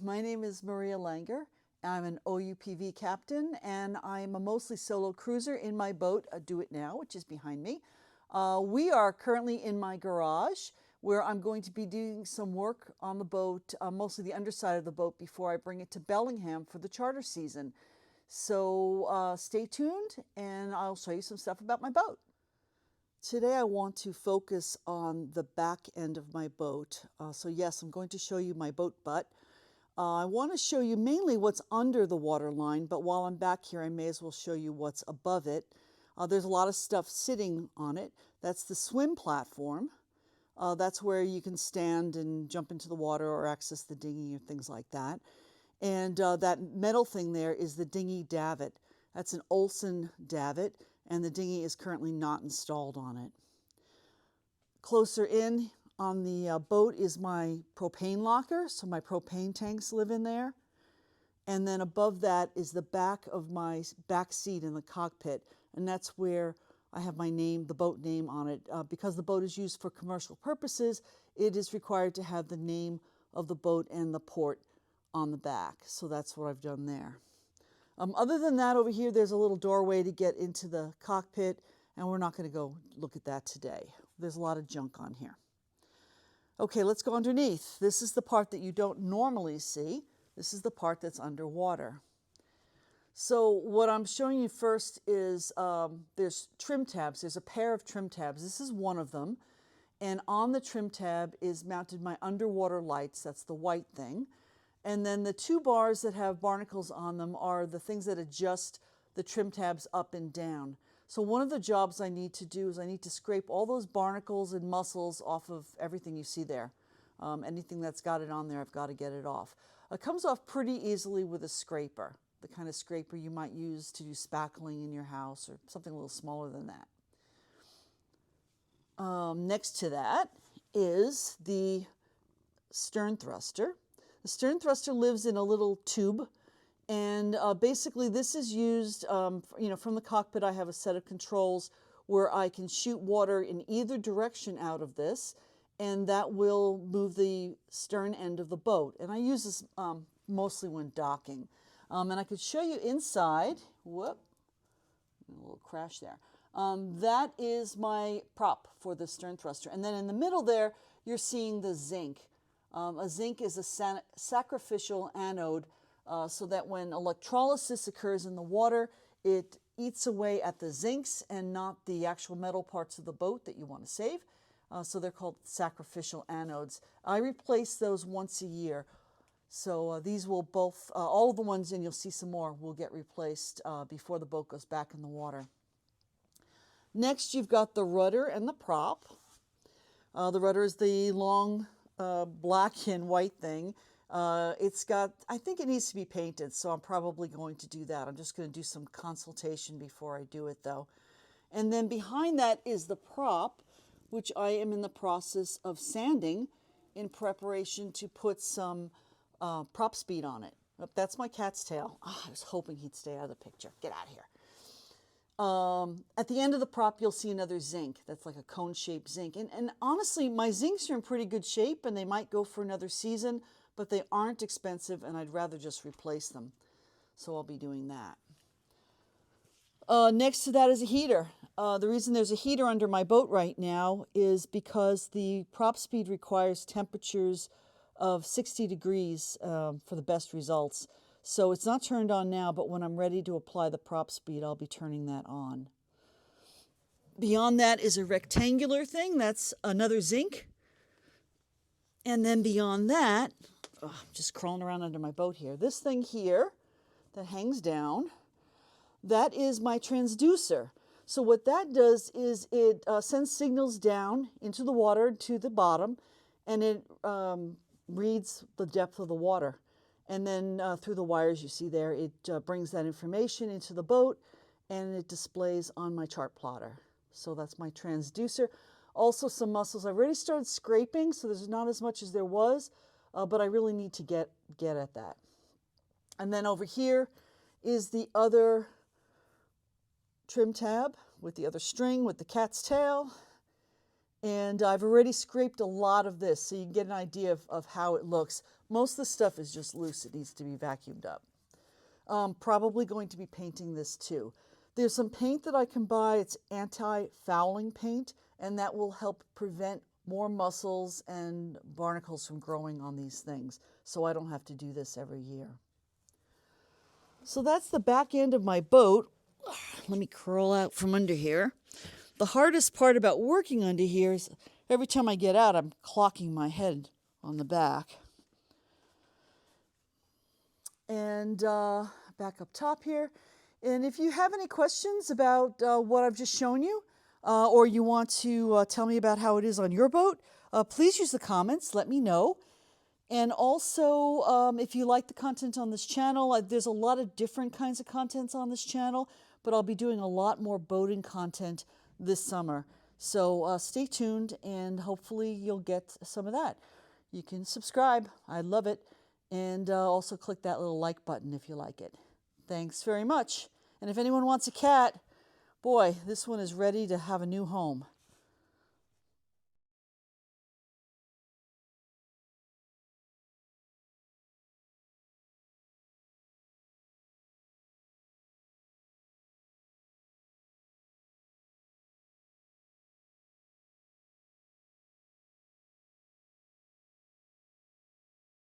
My name is Maria Langer. I'm an OUPV captain, and I'm a mostly solo cruiser in my boat, Do It Now, which is behind me. We are currently in my garage, where I'm going to be doing some work on the boat, mostly the underside of the boat, before I bring it to Bellingham for the charter season. So stay tuned, and I'll show you some stuff about my boat. Today I want to focus on the back end of my boat. So yes, I'm going to show you my boat butt. I want to show you mainly what's under the waterline, but while I'm back here, I may as well show you what's above it. There's a lot of stuff sitting on it. That's the swim platform. That's where you can stand and jump into the water or access the dinghy or things like that. And that metal thing there is the dinghy davit. That's an Olson davit, and the dinghy is currently not installed on it. Closer in on the boat is my propane locker, so my propane tanks live in there. And then above that is the back of my back seat in the cockpit, and that's where I have my name, the boat name on it. Because the boat is used for commercial purposes, it is required to have the name of the boat and the port on the back. So that's what I've done there. Other than that, over here, there's a little doorway to get into the cockpit, and we're not going to go look at that today. There's a lot of junk on here. Okay, let's go underneath. This is the part that you don't normally see. This is the part that's underwater. So what I'm showing you first is there's trim tabs. There's a pair of trim tabs. This is one of them. And on the trim tab is mounted my underwater lights. That's the white thing. And then the two bars that have barnacles on them are the things that adjust the trim tabs up and down. So one of the jobs I need to do is I need to scrape all those barnacles and mussels off of everything you see there. Anything that's got it on there, I've got to get it off. It comes off pretty easily with a scraper, the kind of scraper you might use to do spackling in your house or something a little smaller than that. Next to that is the stern thruster. The stern thruster lives in a little tube, and basically this is used, from the cockpit I have a set of controls where I can shoot water in either direction out of this, and that will move the stern end of the boat. And I use this mostly when docking. And I could show you inside, whoop, a little crash there. That is my prop for the stern thruster. And then in the middle there, you're seeing the zinc. A zinc is a sacrificial anode, so that when electrolysis occurs in the water, it eats away at the zincs and not the actual metal parts of the boat that you want to save. So they're called sacrificial anodes. I replace those once a year. So these will both, all of the ones, and you'll see some more, will get replaced before the boat goes back in the water. Next, you've got the rudder and the prop. The rudder is the long black and white thing. It's got, I think it needs to be painted, so I'm probably going to do that. I'm just going to do some consultation before I do it, though. And then behind that is the prop, which I am in the process of sanding in preparation to put some prop speed on it. That's my cat's tail. Oh, I was hoping he'd stay out of the picture. Get out of here. At the end of the prop, you'll see another zinc. That's like a cone-shaped zinc. And honestly, my zincs are in pretty good shape, and they might go for another season, but they aren't expensive, and I'd rather just replace them. So I'll be doing that. Next to that is a heater. The reason there's a heater under my boat right now is because the prop speed requires temperatures of 60 degrees for the best results. So it's not turned on now, but when I'm ready to apply the prop speed, I'll be turning that on. Beyond that is a rectangular thing. That's another zinc. And then beyond that, I'm just crawling around under my boat here. This thing here that hangs down, that is my transducer. So what that does is it sends signals down into the water to the bottom, and it reads the depth of the water. And then through the wires you see there, it brings that information into the boat, and it displays on my chart plotter. So that's my transducer. Also some mussels. I've already started scraping, so there's not as much as there was, but I really need to get at that. And then over here is the other trim tab with the other string with the cat's tail. And I've already scraped a lot of this so you can get an idea of how it looks. Most of the stuff is just loose. It needs to be vacuumed up. Probably going to be painting this too. There's some paint that I can buy. It's anti-fouling paint, and that will help prevent more mussels and barnacles from growing on these things, so I don't have to do this every year. So that's the back end of my boat. Let me crawl out from under here. The hardest part about working under here is every time I get out, I'm clocking my head on the back. And back up top here. And if you have any questions about what I've just shown you, or you want to tell me about how it is on your boat, please use the comments. Let me know. And also, if you like the content on this channel, there's a lot of different kinds of contents on this channel, but I'll be doing a lot more boating content this summer. So stay tuned, and hopefully you'll get some of that. You can subscribe. I love it. And also click that little like button if you like it. Thanks very much. And if anyone wants a cat, boy, this one is ready to have a new home.